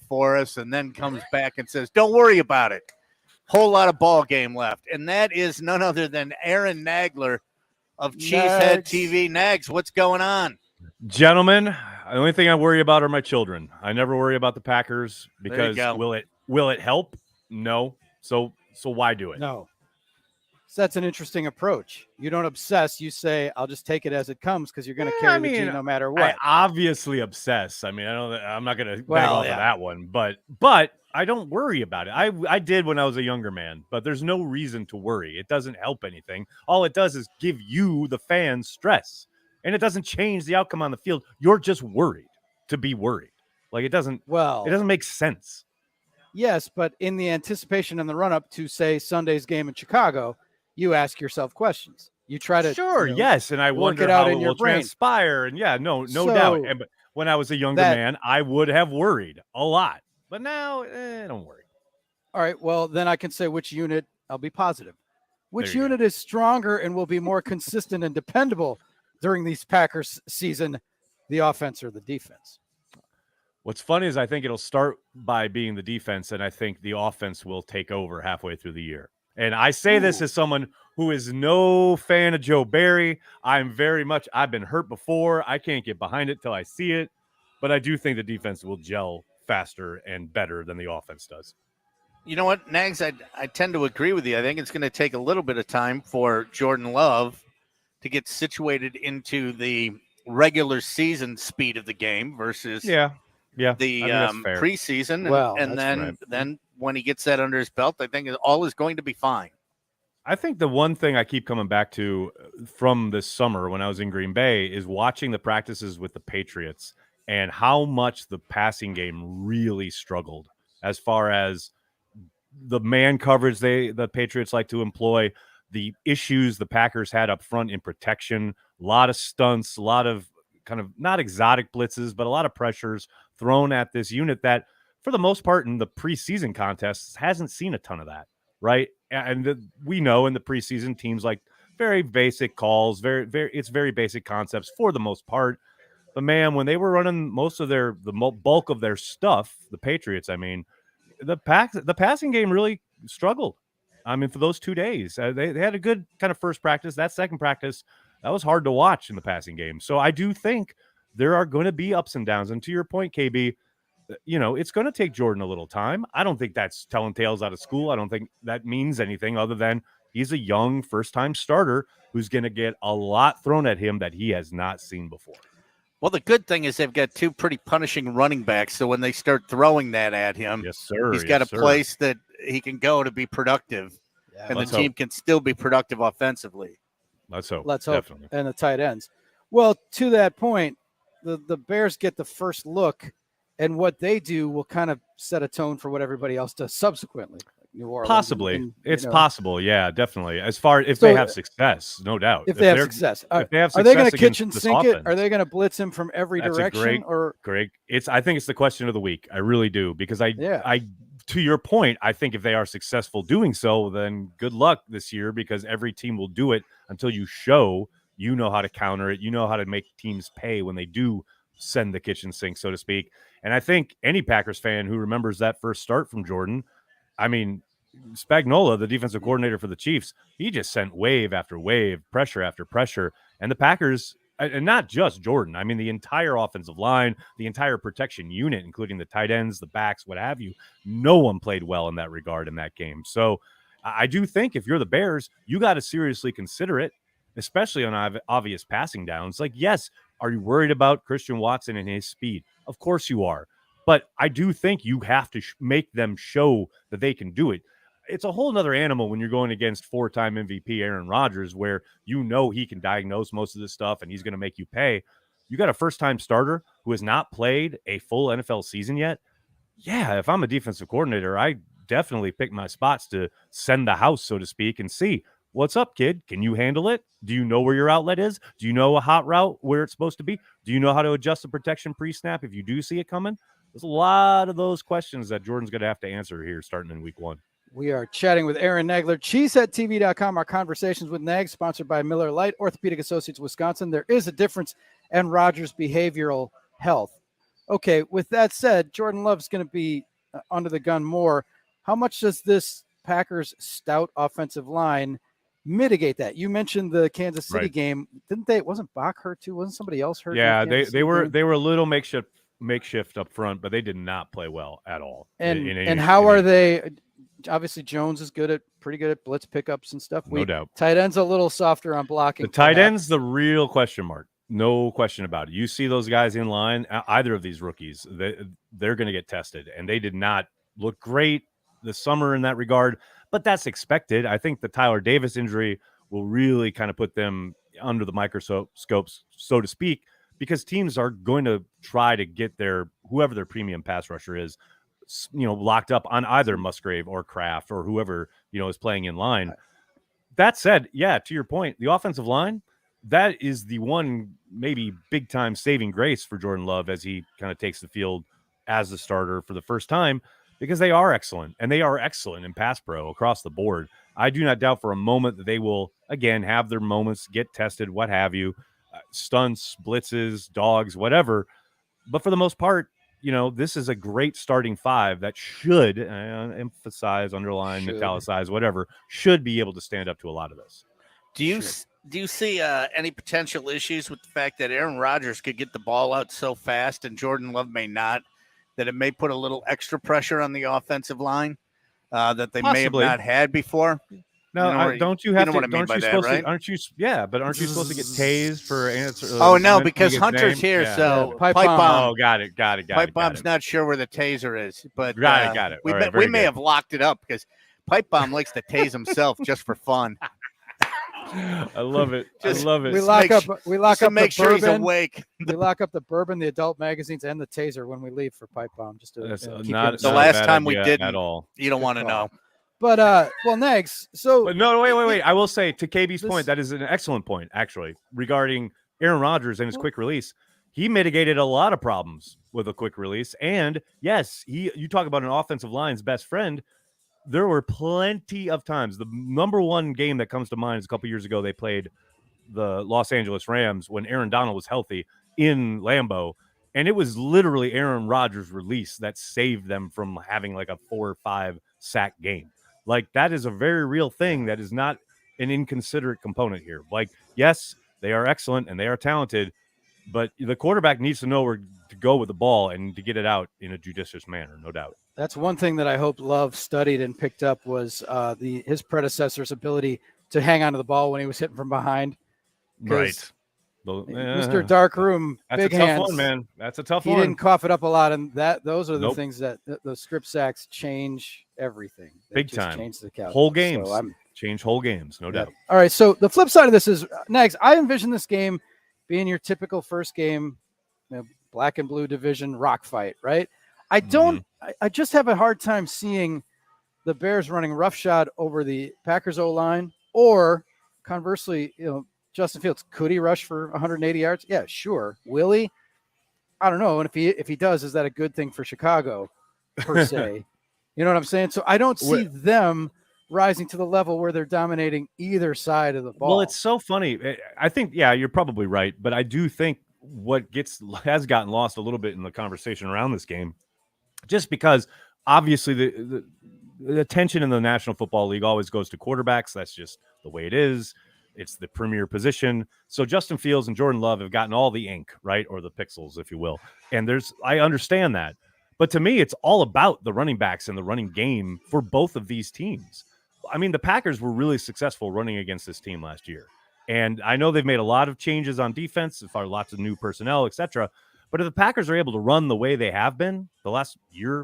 for us and then comes back and says, don't worry about it. Whole lot of ball game left. And that is none other than Aaron Nagler of Cheesehead TV. Nags, what's going on? Gentlemen, the only thing I worry about are my children. I never worry about the Packers because will it help? No. So why do it? No. So that's an interesting approach. You don't obsess. You say, I'll just take it as it comes because you're going to carry the gene no matter what. I obviously obsess. I mean, I'm not going to beg off of that one, but I don't worry about it. I did when I was a younger man, but there's no reason to worry. It doesn't help anything. All it does is give you, the fans, stress, and it doesn't change the outcome on the field. You're just worried to be worried. Like it doesn't make sense. Yes, but in the anticipation and the run-up to, say, Sunday's game in Chicago, you ask yourself questions. You try to yes, and I wonder how it will transpire. And no doubt. But when I was a younger man, I would have worried a lot. But now, don't worry. All right, well, then I can say which unit, I'll be positive. Which unit is stronger and will be more consistent and dependable during these Packers season, the offense or the defense? What's funny is I think it'll start by being the defense, and I think the offense will take over halfway through the year. And I say this as someone who is no fan of Joe Barry. I've been hurt before. I can't get behind it till I see it. But I do think the defense will gel faster and better than the offense does. You know what, Nags, I tend to agree with you. I think it's going to take a little bit of time for Jordan Love to get situated into the regular season speed of the game versus the preseason. Then when he gets that under his belt, I think all is going to be fine. I think the one thing I keep coming back to from this summer when I was in Green Bay is watching the practices with the Patriots and how much the passing game really struggled as far as the man coverage the Patriots like to employ, the issues the Packers had up front in protection, a lot of stunts, a lot of kind of not exotic blitzes, but a lot of pressures thrown at this unit that for the most part in the preseason contests hasn't seen a ton of that, right? And we know in the preseason teams like very basic calls, it's very basic concepts for the most part. But man, when they were running most of the bulk of their stuff, the Patriots, I mean, the passing game really struggled. I mean, for those 2 days, they had a good kind of first practice. That second practice, that was hard to watch in the passing game. So I do think there are going to be ups and downs. And to your point, KB, it's going to take Jordan a little time. I don't think that's telling tales out of school. I don't think that means anything other than he's a young first-time starter who's going to get a lot thrown at him that he has not seen before. Well, the good thing is they've got two pretty punishing running backs, so when they start throwing that at him, yes, sir, he's got a place that he can go to be productive, and the team can still be productive offensively. Let's hope. Definitely. And the tight ends. Well, to that point, the Bears get the first look, and what they do will kind of set a tone for what everybody else does subsequently. New Orleans. Possibly. It's possible. Yeah, definitely. As far if they have success, no doubt. If they have success. Are they going to kitchen sink it? Are they going to blitz him from every direction? Greg, I think it's the question of the week. I really do. Because I to your point, I think if they are successful doing so, then good luck this year because every team will do it until you show you know how to counter it. You know how to make teams pay when they do send the kitchen sink, so to speak. And I think any Packers fan who remembers that first start from Jordan, I mean, Spagnuolo, the defensive coordinator for the Chiefs, he just sent wave after wave, pressure after pressure. And the Packers, and not just Jordan, I mean, the entire offensive line, the entire protection unit, including the tight ends, the backs, what have you, no one played well in that regard in that game. So I do think if you're the Bears, you got to seriously consider it, especially on obvious passing downs. Like, yes, are you worried about Christian Watson and his speed? Of course you are. But I do think you have to make them show that they can do it. It's a whole nother animal when you're going against four-time MVP Aaron Rodgers, where you know he can diagnose most of this stuff and he's going to make you pay. You got a first-time starter who has not played a full NFL season yet. Yeah, if I'm a defensive coordinator, I definitely pick my spots to send the house, so to speak, and see, what's up, kid? Can you handle it? Do you know where your outlet is? Do you know a hot route where it's supposed to be? Do you know how to adjust the protection pre-snap if you do see it coming? There's a lot of those questions that Jordan's going to have to answer here starting in week 1. We are chatting with Aaron Nagler, CheeseheadTV.com. Our conversations with Nags, sponsored by Miller Lite, Orthopedic Associates, Wisconsin. There is a difference in Rodgers' behavioral health. Okay, with that said, Jordan Love's going to be under the gun more. How much does this Packers stout offensive line mitigate that? You mentioned the Kansas City game. Didn't they? Wasn't Bach hurt too? Wasn't somebody else hurt? Yeah, they were a little makeshift up front, but they did not play well at all. And how are they? Obviously, Jones is pretty good at blitz pickups and stuff. No doubt. Tight end's a little softer on blocking. The tight end's the real question mark. No question about it. You see those guys in line, either of these rookies, they're going to get tested, and they did not look great this summer in that regard, but that's expected. I think the Tyler Davis injury will really kind of put them under the microscopes, so to speak, because teams are going to try to get whoever their premium pass rusher is, locked up on either Musgrave or Kraft or whoever, is playing in line. That said, yeah, to your point, the offensive line, that is the one maybe big time saving grace for Jordan Love as he kind of takes the field as the starter for the first time, because they are excellent, and they are excellent in pass pro across the board. I do not doubt for a moment that they will, again, have their moments, get tested, what have you, stunts, blitzes, dogs, whatever. But for the most part, this is a great starting five that should, emphasize, underline, italicize, whatever, should be able to stand up to a lot of this. Do you see any potential issues with the fact that Aaron Rodgers could get the ball out so fast and Jordan Love may not, that it may put a little extra pressure on the offensive line that they may have not had before? No, don't you have to? What I mean by that, right? Aren't you? Yeah, but aren't you supposed to get tased for answer? Oh no, because Hunter's here, so pipe bomb. Oh, got it. Pipe bomb's not sure where the taser is, but got it. We may have locked it up because Pipe Bomb likes to tase himself just for fun. I love it. I love it. We lock up make sure he's awake. We lock up the bourbon, the adult magazines, and the taser when we leave for Pipe Bomb. Just to the last time we didn't at all. You don't want to know. But Nags. So no, wait. I will say, to KB's point, that is an excellent point actually regarding Aaron Rodgers and his quick release. He mitigated a lot of problems with a quick release, and yes, you talk about an offensive line's best friend. There were plenty of times. The number one game that comes to mind is a couple years ago. They played the Los Angeles Rams when Aaron Donald was healthy in Lambeau, and it was literally Aaron Rodgers' release that saved them from having like a 4 or 5 sack game. Like, that is a very real thing. That is not an inconsiderate component here. Like, yes, they are excellent and they are talented, but the quarterback needs to know where to go with the ball and to get it out in a judicious manner, no doubt. That's one thing that I hope Love studied and picked up was his predecessor's ability to hang onto the ball when he was hitting from behind. Right. Mr. Darkroom, big hands. That's a tough one, man. That's a tough one. He didn't cough it up a lot, and those are the things that the strip sacks change everything. Big time. Change the calculus. Whole games. So change whole games, no doubt. All right, so the flip side of this is, Nags, I envision this game being your typical first game, black and blue division rock fight, right? I don't. I just have a hard time seeing the Bears running roughshod over the Packers O-line, or conversely, Justin Fields, could he rush for 180 yards? Yeah, sure. Will he? I don't know. And if he does, is that a good thing for Chicago per se? You know what I'm saying? So I don't see them rising to the level where they're dominating either side of the ball. Well, it's so funny. I think, yeah, you're probably right, but I do think what has gotten lost a little bit in the conversation around this game, just because obviously the attention in the National Football League always goes to quarterbacks. That's just the way it is. It's the premier position. So Justin Fields and Jordan Love have gotten all the ink, right? Or the pixels, if you will. And I understand that. But to me, it's all about the running backs and the running game for both of these teams. I mean, the Packers were really successful running against this team last year. And I know they've made a lot of changes on defense, lots of new personnel, etc. But if the Packers are able to run the way they have been the last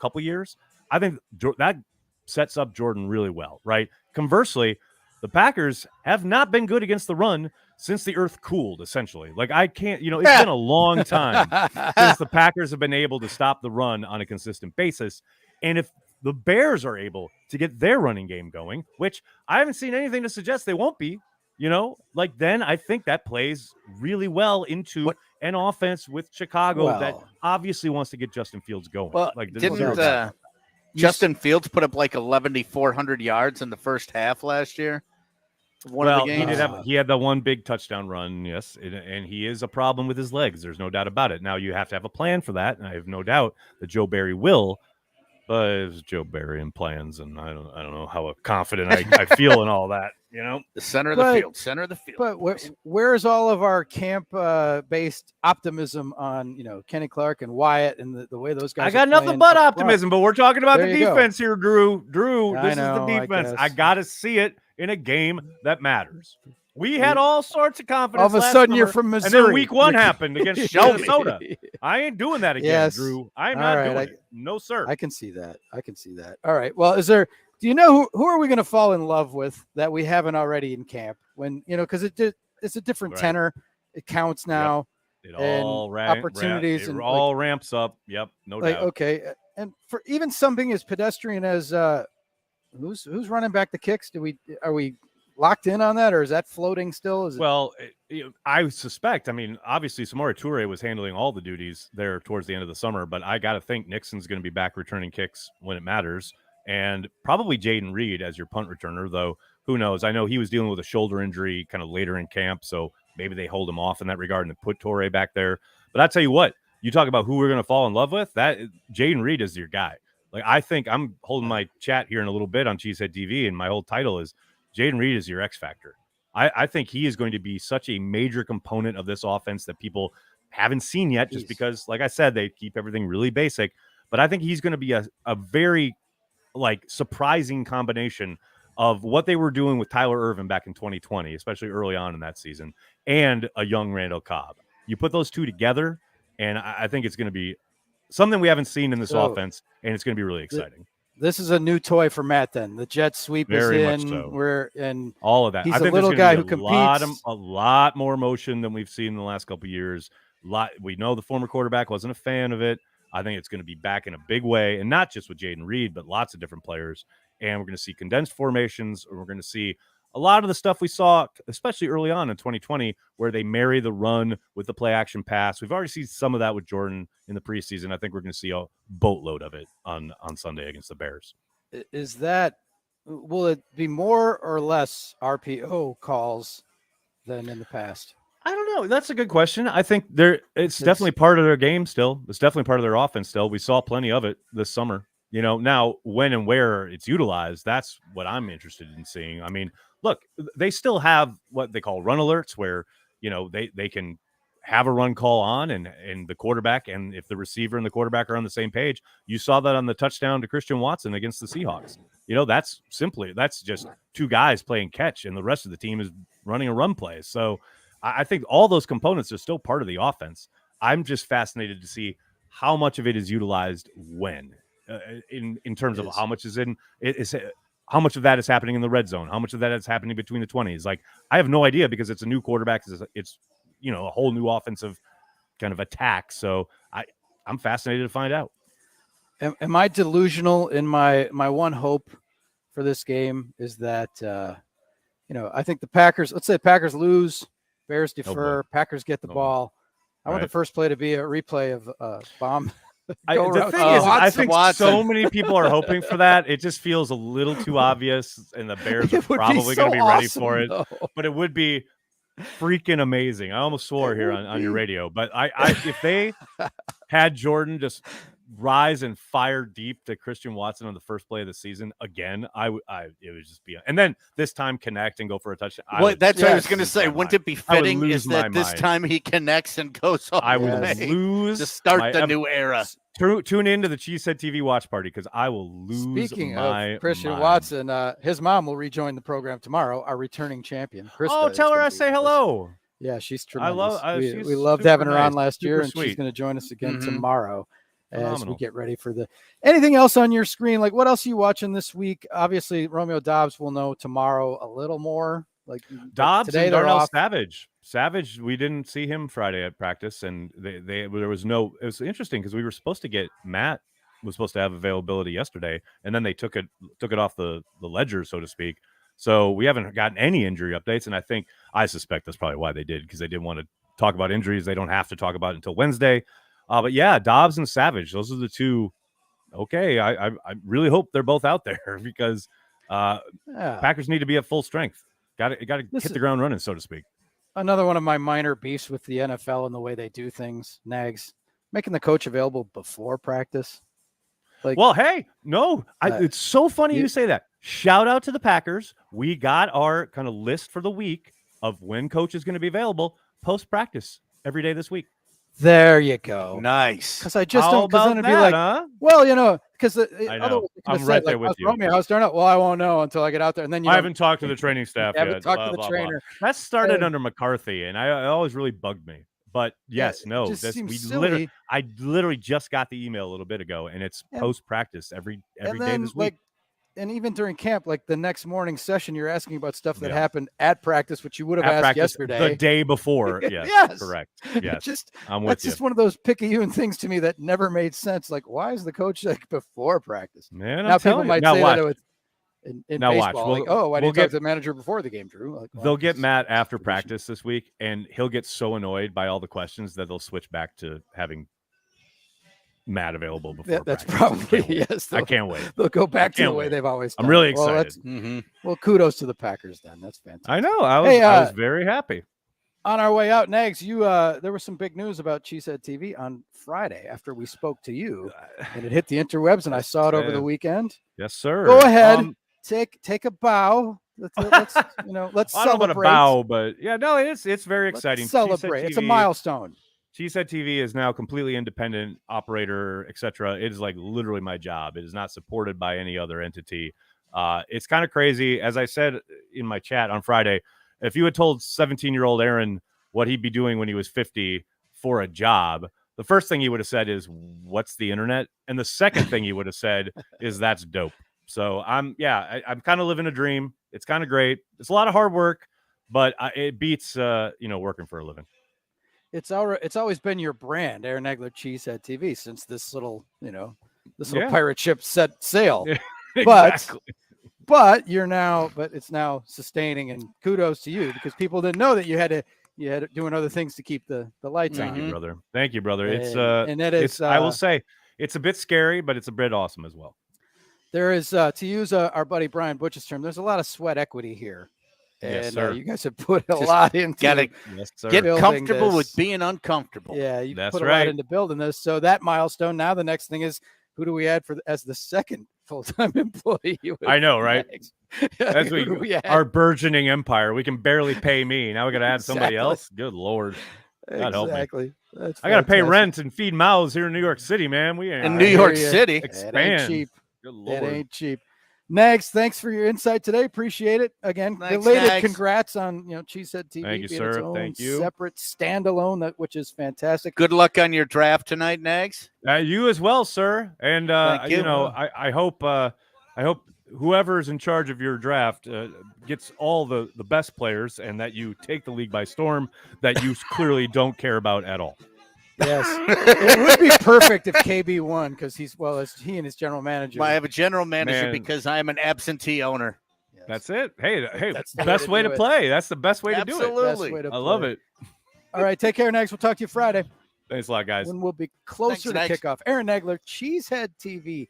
couple years, I think that sets up Jordan really well, right? Conversely, the Packers have not been good against the run since the earth cooled, essentially. Like, I can't, it's been a long time since the Packers have been able to stop the run on a consistent basis. And if the Bears are able to get their running game going, which I haven't seen anything to suggest they won't be, then I think that plays really well into an offense with Chicago that obviously wants to get Justin Fields going. Well, didn't Justin Fields put up like 1,400 yards in the first half last year? one of the games. He had the one big touchdown run, yes, and he is a problem with his legs. There's no doubt about it. Now you have to have a plan for that, and I have no doubt that Joe Barry will. But it's Joe Barry and plans, and I don't know how confident I feel in all that. The center of the field. But where's all of our camp-based optimism on Kenny Clark and Wyatt and the way those guys? I got nothing but optimism, but we're talking about the defense here, Drew. This is the defense. I got to see it in a game that matters. We had all sorts of confidence. All of a sudden, you're from Missouri. And then week 1 happened against Minnesota. I ain't doing that again, Drew. I'm not doing it. No, sir. I can see that. All right. Well, do you know who are we going to fall in love with that we haven't already in camp? When because it's a different tenor. It counts now. Yep. It all opportunities it all ramps up. Yep, no doubt. Okay, and for even something as pedestrian as who's running back the kicks? Are we locked in on that, or is that floating still? I suspect. I mean, obviously, Samori Toure was handling all the duties there towards the end of the summer, but I got to think Nixon's going to be back returning kicks when it matters, and probably Jaden Reed as your punt returner, though. Who knows? I know he was dealing with a shoulder injury kind of later in camp, so maybe they hold him off in that regard and put Toure back there. But I tell you what, you talk about who we're going to fall in love with. That Jaden Reed is your guy. Like, I think I'm holding my chat here in a little bit on Cheesehead TV, and my whole title is Jaden Reed is your X factor. I think he is going to be such a major component of this offense that people haven't seen yet, just because, like I said, they keep everything really basic. But I think he's going to be a very surprising combination of what they were doing with Tyler Ervin back in 2020, especially early on in that season, and a young Randall Cobb. You put those two together, and I think it's going to be something we haven't seen in this offense, and it's going to be really exciting. This is a new toy for Matt. Then the jet sweep Very is in. Much so. And all of that. He's I think a little guy who competes. A lot more motion than we've seen in the last couple of years. We know the former quarterback wasn't a fan of it. I think it's going to be back in a big way, and not just with Jaden Reed, but lots of different players. And we're going to see condensed formations, and we're going to see a lot of the stuff we saw, especially early on in 2020, where they marry the run with the play action pass. We've already seen some of that with Jordan in the preseason. I think we're going to see a boatload of it on Sunday against the Bears. Will it be more or less RPO calls than in the past? I don't know. That's a good question. I think it's definitely part of their game still. It's definitely part of their offense still. We saw plenty of it this summer. Now when and where it's utilized, that's what I'm interested in seeing. I mean, look, they still have what they call run alerts where, they can have a run call on and the quarterback, and if the receiver and the quarterback are on the same page. You saw that on the touchdown to Christian Watson against the Seahawks. That's just two guys playing catch, and the rest of the team is running a run play. So I think all those components are still part of the offense. I'm just fascinated to see how much of it is utilized when. In terms of how much how much of that is happening in the red zone, how much of that is happening between the 20s. Like, I have no idea because it's a new quarterback. It's a whole new offensive kind of attack. So I'm fascinated to find out. Am I delusional in my one hope for this game is that, I think the Packers, let's say the Packers lose, Bears defer, Packers get the ball. I want the first play to be a replay of bomb. The thing is, I think so many people are hoping for that. It just feels a little too obvious, and the Bears are probably going to be ready for it. Though. But it would be freaking amazing. I almost swore here on your radio. But I if they had Jordan just rise and fire deep to Christian Watson on the first play of the season again, it would just be, and then this time connect and go for a touchdown. That's what I was going to say. Wouldn't it be fitting is that this time he connects and goes all I would lose to start the new era. Tune into the Cheesehead TV watch party because I will lose. Speaking of Christian Watson, his mom will rejoin the program tomorrow. Our returning champion, Krista. Tell her I say hello. Yeah, she's tremendous. We loved having her on last year, and sweet. She's going to join us again tomorrow. As we get ready for anything else on your screen, like what else are you watching this week? Obviously, Romeo Dobbs will know tomorrow a little more. Like Dobbs today, and Darnell Savage, we didn't see him Friday at practice, and there was no. It was interesting because we were supposed to get Matt was supposed to have availability yesterday, and then they took it off the ledger, so to speak. So we haven't gotten any injury updates, and I suspect that's probably why they did, because they didn't want to talk about injuries. They don't have to talk about it until Wednesday. But yeah, Dobbs and Savage, those are the two. Okay, I really hope they're both out there because Packers need to be at full strength. Got to hit the ground running, so to speak. Another one of my minor beefs with the NFL and the way they do things, Nags, making the coach available before practice. Like, well, hey, no, it's so funny you say that. Shout out to the Packers. We got our kind of list for the week of when coach is going to be available post-practice every day this week. There you go. Nice. Because I just don't. Because then it'd be that, like, huh? well, because I'm right there with you. Throw me a house darn up. Well, I won't know until I get out there, and then I haven't talked to the training staff yet. Haven't talked to the trainer. That started under McCarthy, and I always really bugged me. But yes, I literally just got the email a little bit ago, and it's post practice every day this week. And even during camp, like the next morning session, you're asking about stuff that happened at practice, which you would have asked yesterday, the day before. Yes, correct. Yes, I'm with that's you. just one of those picayune things to me that never made sense. Like, why is the coach like before practice? Man, now people might say that in baseball, watch. Why didn't you talk to the manager before the game, Drew? Like, they'll get Matt after practice this week, and he'll get so annoyed by all the questions that they'll switch back to having Matt available before. That's practice. probably yes. I can't wait. They'll go back to the way they've always done. I'm really excited. Well, kudos to the Packers then. That's fantastic. I know. I was very happy. On our way out, Nags, there was some big news about Cheesehead TV on Friday after we spoke to you, and it hit the interwebs, and I saw it over the weekend. Yes, sir. Go ahead, take a bow. Let's let's I celebrate. don't know about a bow, but it's very exciting. Let's celebrate. It's a milestone. Cheesehead TV is now completely independent operator, etc. It is like literally my job. It is not supported by any other entity. It's kind of crazy. As I said in my chat on Friday, if you had told 17-year-old Aaron what he'd be doing when he was 50 for a job, the first thing he would have said is, "What's the internet?" And the second thing he would have said is, "That's dope." So I'm kind of living a dream. It's kind of great. It's a lot of hard work, but it beats working for a living. It's always been your brand, Aaron Nagler Cheesehead TV, since this little pirate ship set sail. Exactly. But it's now sustaining, and kudos to you because people didn't know that you had doing other things to keep the lights on. Thank you, brother. It's I will say it's a bit scary, but it's a bit awesome as well. There is, to use our buddy Brian Butch's term, there's a lot of sweat equity here. And yes, you guys have put a lot into get comfortable with being uncomfortable. Yeah, you put a lot into building this. So that milestone. Now the next thing is, who do we add as the second full-time employee? I know, right? As our burgeoning empire, we can barely pay me. Now we got to add somebody else. Good Lord, God help me. I got to pay rent and feed mouths here in New York City, man. We ain't in New York City. Expand. It ain't cheap. Good Lord. It ain't cheap. Nags, thanks for your insight today. Appreciate it. Again, belated congrats on Cheesehead TV. Thank you, sir. Its own Thank you. Separate standalone, which is fantastic. Good luck on your draft tonight, Nags. You as well, sir. And I hope whoever's in charge of your draft gets all the best players, and that you take the league by storm. That you clearly don't care about at all. Yes, it would be perfect if KB won because he and his general manager. I have a general manager because I am an absentee owner. Yes. That's it. Hey, that's the best way to play. That's the best way to do it. Absolutely. I love it. All right, take care, Nags. We'll talk to you Friday. Thanks a lot, guys. When we'll be closer to kickoff. Aaron Nagler, Cheesehead TV.